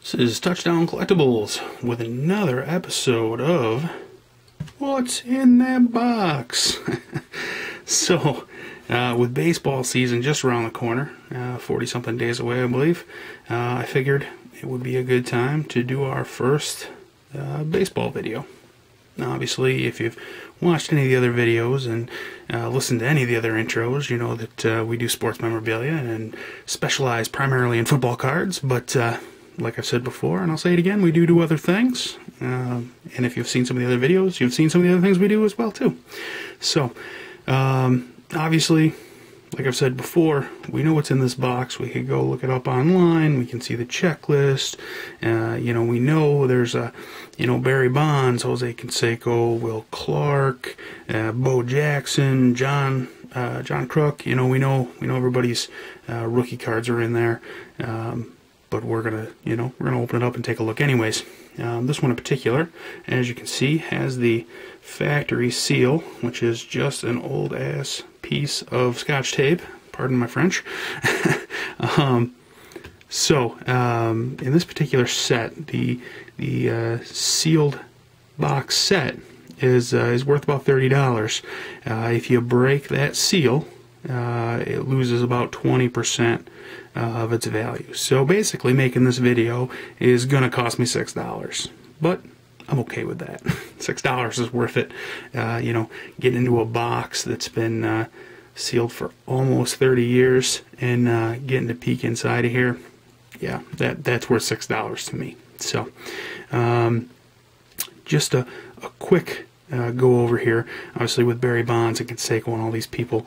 This is Touchdown Collectibles with another episode of What's in That Box? So, with baseball season just around the corner, 40-something days away, I believe, I figured it would be a good time to do our first baseball video. Now, obviously, if you've watched any of the other videos and listened to any of the other intros, you know that we do sports memorabilia and specialize primarily in football cards, but like I've said before, and I'll say it again, we do other things. And if you've seen some of the other videos, you've seen some of the other things we do as well, too. So, obviously, like I've said before, we know what's in this box. We could go look it up online. We can see the checklist. You know, we know there's Barry Bonds, Jose Canseco, Will Clark, Bo Jackson, John Crook. You know, we know everybody's rookie cards are in there. But we're gonna open it up and take a look anyways. This one in particular, as you can see, has the factory seal, which is just an old-ass piece of Scotch tape. Pardon my French. In this particular set, the sealed box set is worth about $30. If you break that seal, it loses about 20% of its value. So basically, making this video is gonna cost me $6, but I'm okay with that. $6 is worth it. Getting into a box that's been sealed for almost 30 years and getting to peek inside of here, yeah, that's worth $6 to me. So, just a quick go over here. Obviously, with Barry Bonds and Canseco and all these people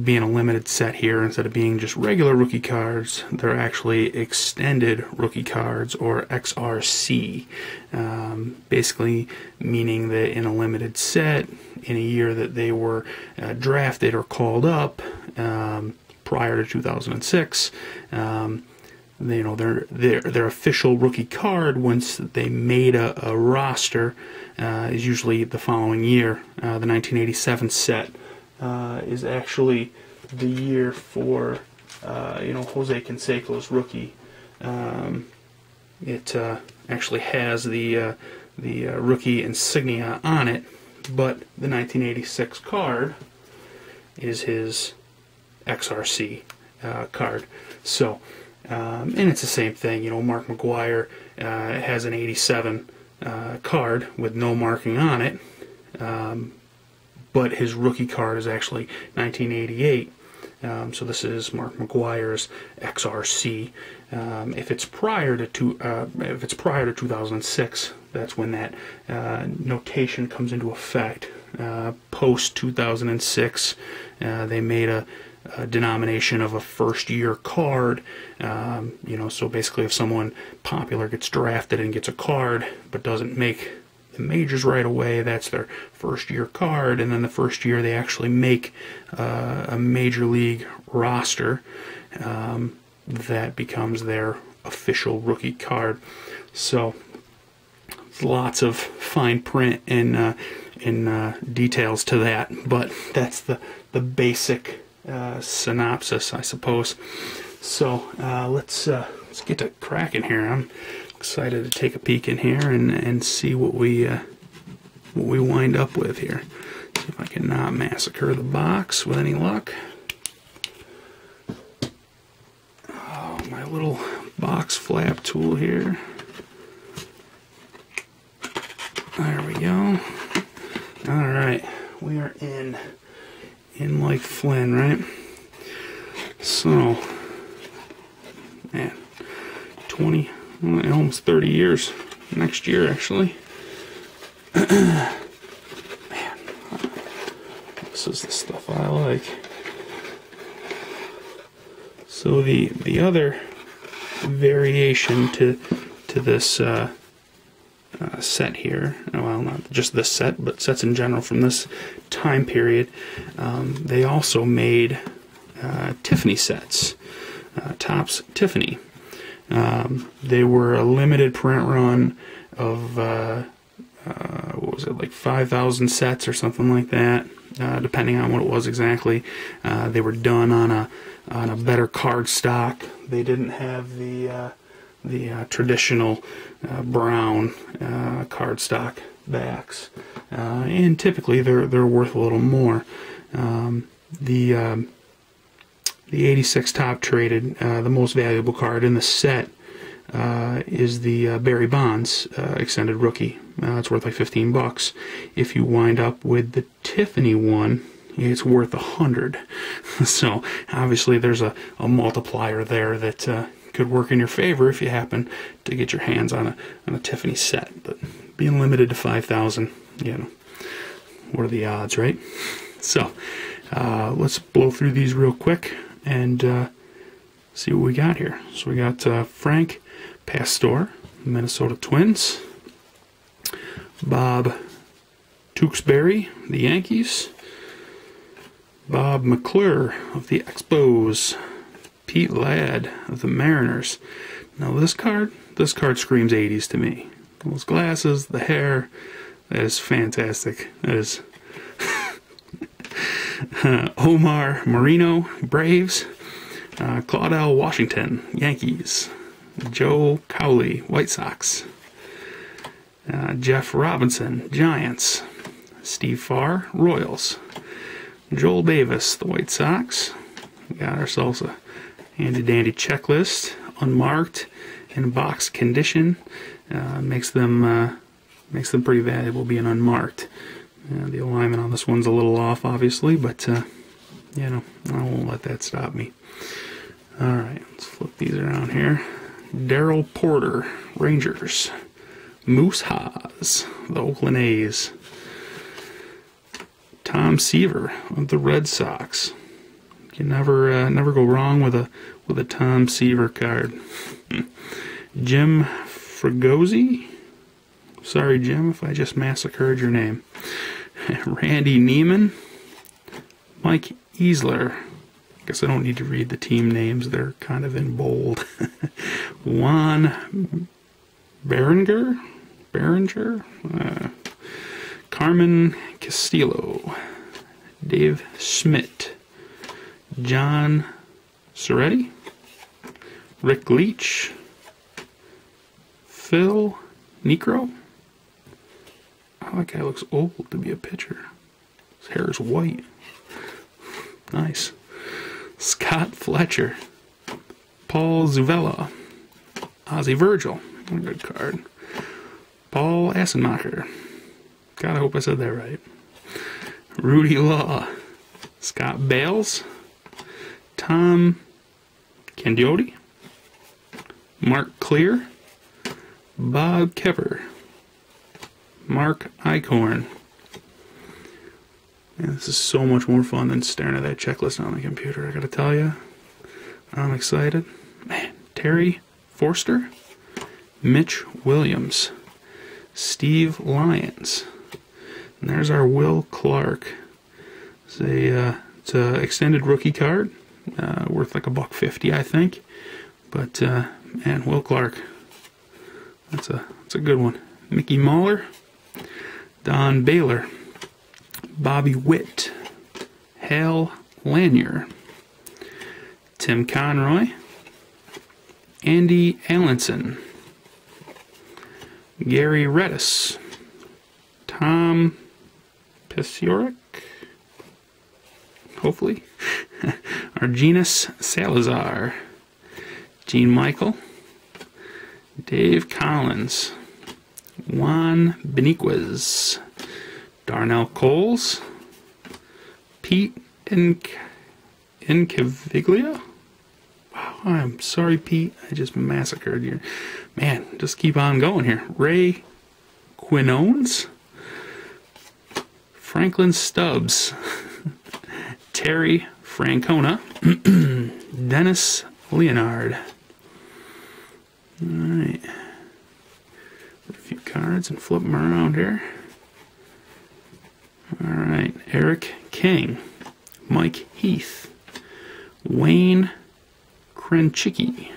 being a limited set here, instead of being just regular rookie cards, they're actually extended rookie cards, or XRC. Basically meaning that in a limited set, in a year that they were drafted or called up prior to 2006, their official rookie card, once they made a roster, is usually the following year. The 1987 set is actually the year for Jose Canseco's rookie. It actually has the rookie insignia on it, but the 1986 card is his XRC card. So. And it's the same thing, Mark McGwire has an 87 card with no marking on it, but his rookie card is actually 1988. So this is Mark McGwire's XRC. If it's prior to 2006, that's when that notation comes into effect. Post 2006, they made a denomination of a first-year card. So basically, if someone popular gets drafted and gets a card but doesn't make the majors right away, that's their first-year card, and then the first year they actually make a major league roster, that becomes their official rookie card. So lots of fine print and details to that, but that's the basic synopsis, I suppose. So let's get to cracking here. I'm excited to take a peek in here and see what we wind up with here. See if I can not massacre the box with any luck. Oh, my little box flap tool here. There we go. All right, we are in like Flynn, right? So, man, almost 30 years next year, actually. Man, this is the stuff I like. So the other variation to this set here, well, not just this set, but sets in general from this time period, they also made Tiffany sets, Topps Tiffany. They were a limited print run of what was it, like 5,000 sets or something like that, depending on what it was exactly. They were done on a better card stock. They didn't have the the traditional brown cardstock backs, and typically they're worth a little more. The 86 top traded, the most valuable card in the set, is the Barry Bonds extended rookie. It's worth like $15. If you wind up with the Tiffany one, it's worth $100. So obviously there's a multiplier there that could work in your favor if you happen to get your hands on a Tiffany set. But being limited to 5,000, you know, what are the odds, right? So let's blow through these real quick and see what we got here. So we got Frank Pastor, Minnesota Twins. Bob Tewksbury, the Yankees. Bob McClure of the Expos. Pete Ladd of the Mariners. Now this card screams 80s to me. Those glasses, the hair, that is fantastic. That is Omar Marino, Braves. Claudel Washington, Yankees. Joe Cowley, White Sox. Jeff Robinson, Giants. Steve Farr, Royals. Joel Davis, the White Sox. We got ourselves a handy-dandy checklist, unmarked, in box condition. Makes them pretty valuable being unmarked. The alignment on this one's a little off, obviously, but you know, I won't let that stop me. All right, let's flip these around here. Darryl Porter, Rangers. Moose Haas, the Oakland A's. Tom Seaver of the Red Sox. You can never go wrong with a Tom Seaver card. Jim Fregosi. Sorry, Jim, if I just massacred your name. Randy Neiman. Mike Easler. Guess I don't need to read the team names. They're kind of in bold. Juan Berenger. Carmen Castillo. Dave Schmidt. John Soretti. Rick Leach. Phil Necro. Oh, that guy looks old to be a pitcher. His hair is white. Nice. Scott Fletcher. Paul Zuvella. Ozzie Virgil. What a good card. Paul Assenmacher. God, I hope I said that right. Rudy Law. Scott Bales. Tom Candioti. Mark Clear. Bob Kepper. Mark Eichhorn. Man, this is so much more fun than staring at that checklist on the computer, I gotta tell you. I'm excited. Man, Terry Forster. Mitch Williams. Steve Lyons. And there's our Will Clark. It's an extended rookie card. Worth like $1.50, I think. But, man, Will Clark. That's a good one. Mickey Mahler. Don Baylor. Bobby Witt. Hal Lanier. Tim Conroy. Andy Allenson. Gary Redis. Tom Pisiorek. Hopefully. Argenis Salazar. Gene Michael. Dave Collins. Juan Beniquez. Darnell Coles. Pete Incaviglia. Wow, I'm sorry, Pete. I just massacred you. Man, just keep on going here. Ray Quinones. Franklin Stubbs. Terry Francona. Dennis Leonard. Alright. A few cards and flip them around here. Alright. Eric King. Mike Heath. Wayne Krenchicki.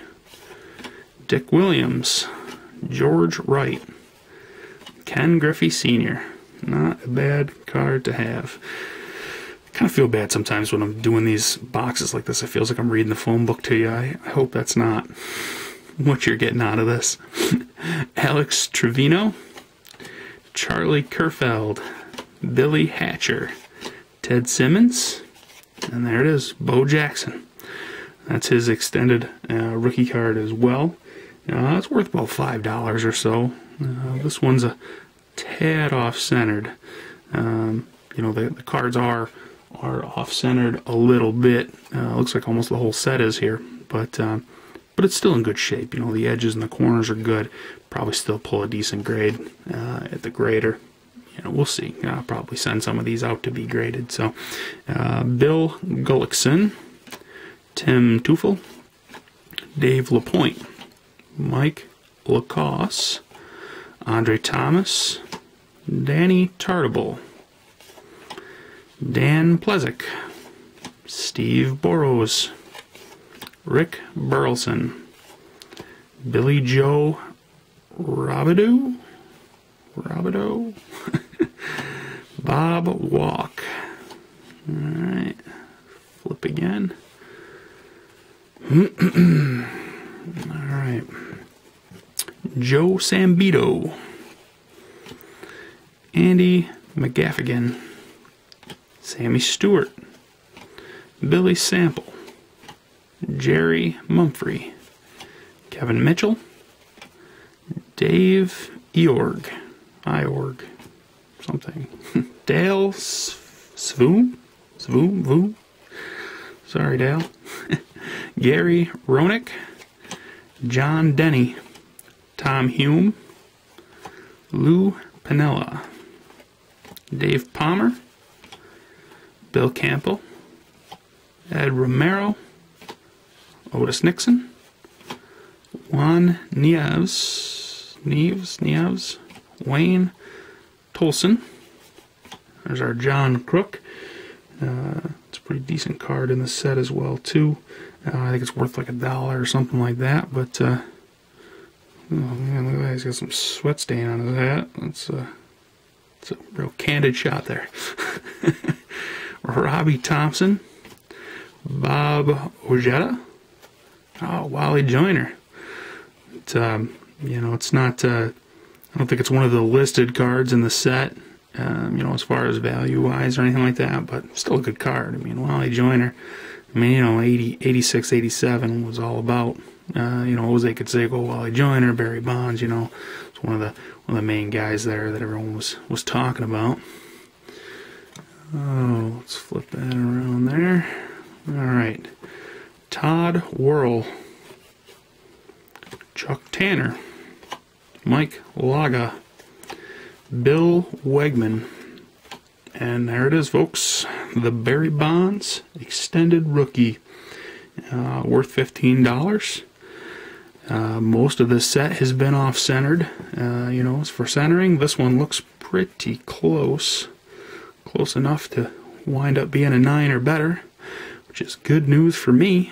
Dick Williams. George Wright. Ken Griffey Sr. Not a bad card to have. I kind of feel bad sometimes when I'm doing these boxes like this. It feels like I'm reading the phone book to you. I hope that's not. what you're getting out of this. Alex Trevino, Charlie Kerfeld, Billy Hatcher, Ted Simmons, and there it is, Bo Jackson. That's his extended rookie card as well. It's worth about $5 or so. This one's a tad off-centered. The cards are off-centered a little bit. Looks like almost the whole set is here, but it's still in good shape. The edges and the corners are good. Probably still pull a decent grade at the grader. We'll see. I'll probably send some of these out to be graded. So, Bill Gullickson, Tim Teufel, Dave LaPointe, Mike Lacoste, Andre Thomas, Danny Tartable, Dan Plezik, Steve Burrows, Rick Burleson, Billy Joe Robideau, Bob Walk. Alright, flip again. Alright, Joe Sambito, Andy McGaffigan, Sammy Stewart, Billy Sample, Jerry Mumphrey, Kevin Mitchell, Dave Iorg, something, Dale Svoom, sorry Dale, Gary Ronick, John Denny, Tom Hume, Lou Pinella, Dave Palmer, Bill Campbell, Ed Romero, Otis Nixon, Juan Nieves, Wayne Tolson. There's our John Crook. It's a pretty decent card in the set as well too. I think it's worth like $1 or something like that. But oh man, look at that! He's got some sweat stain on his hat. It's a real candid shot there. Robbie Thompson, Bob Ojeda, Wally Joyner. It's it's not. I don't think it's one of the listed cards in the set. As far as value-wise or anything like that, but still a good card. Wally Joyner. 86, 87 was all about. Jose Canseco, Wally Joyner, Barry Bonds. It's one of the main guys there that everyone was talking about. Oh, let's flip that around there. All right, Todd Worrell, Chuck Tanner, Mike Laga, Bill Wegman, and there it is, folks. The Barry Bonds extended rookie, worth $15. Most of this set has been off-centered. As for centering, this one looks pretty close enough to wind up being a 9 or better, which is good news for me,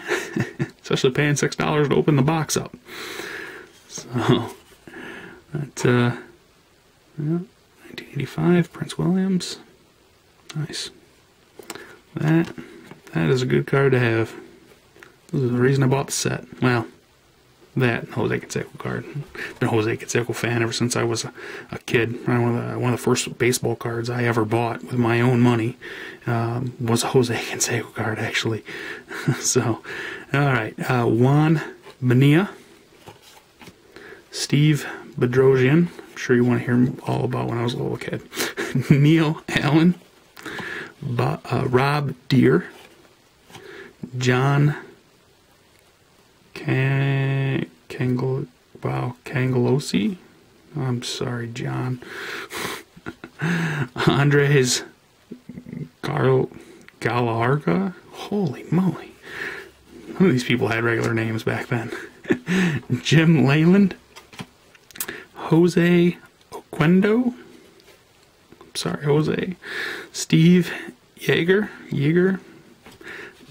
especially paying $6 to open the box up. So that's 1985 Prince Williams. Nice. That is a good card to have. This is the reason I bought the set. Well, that Jose Canseco card. Been a Jose Canseco fan ever since I was a kid. One of the first baseball cards I ever bought with my own money was a Jose Canseco card, actually. So, all right, Juan Bonilla, Steve Bedrosian. I'm sure you want to hear all about when I was a little kid. Neil Allen, Rob Deere, John Cangelosi. I'm sorry, John. Andres Galarga. Holy moly. None of these people had regular names back then. Jim Leyland. Jose Oquendo. I'm sorry, Jose. Steve Yeager.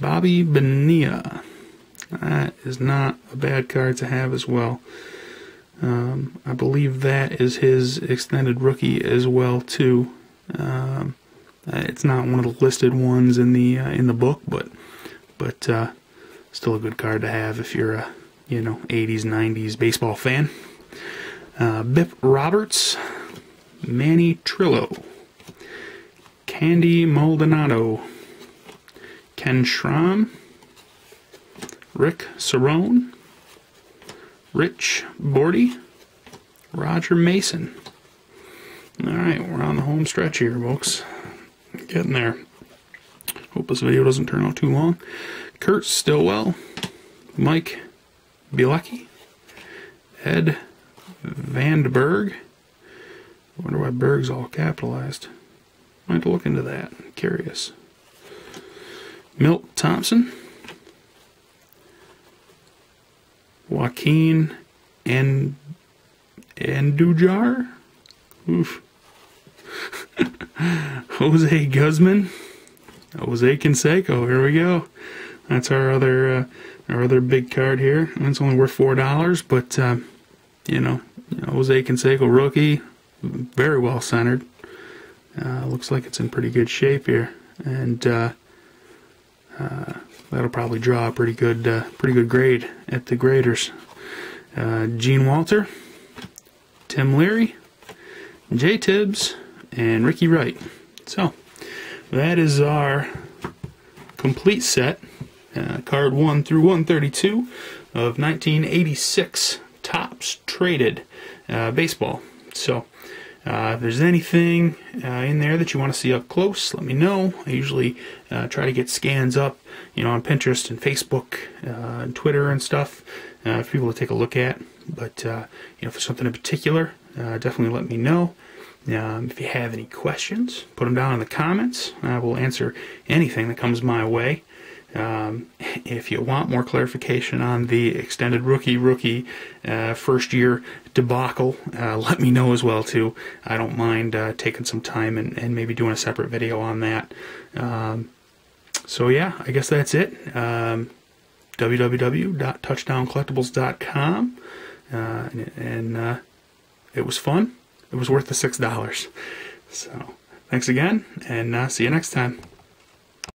Bobby Bonilla. That is not a bad card to have as well. I believe that is his extended rookie as well too. It's not one of the listed ones in the book, but still a good card to have if you're you know, 80s, 90s baseball fan. Bip Roberts, Manny Trillo, Candy Maldonado, Ken Schramm, Rick Cerrone, Rich Bordy, Roger Mason. Alright, we're on the home stretch here, folks. Getting there. Hope this video doesn't turn out too long. Kurt Stillwell, Mike Bielecki, Ed Vandberg. I wonder why Berg's all capitalized. Might have to look into that. I'm curious. Milt Thompson, Joaquin Andujar, oof. Jose Guzman, Jose Canseco. Here we go. That's our other big card here. It's only worth $4, but you know, Jose Canseco, rookie, very well centered. Looks like it's in pretty good shape here, and that'll probably draw a pretty good grade at the graders. Gene Walter, Tim Leary, Jay Tibbs, and Ricky Wright. So that is our complete set, card 1 through 132 of 1986 Topps Traded baseball. So if there's anything in there that you want to see up close, let me know. I usually try to get scans up, you know, on Pinterest and Facebook and Twitter and stuff for people to take a look at. But you know, if there's something in particular, definitely let me know. If you have any questions, put them down in the comments. I will answer anything that comes my way. If you want more clarification on the extended rookie first year debacle, let me know as well too. I don't mind taking some time and maybe doing a separate video on that. So yeah, I guess that's it. www.touchdowncollectibles.com, and it was fun. It was worth the $6. So thanks again, and see you next time.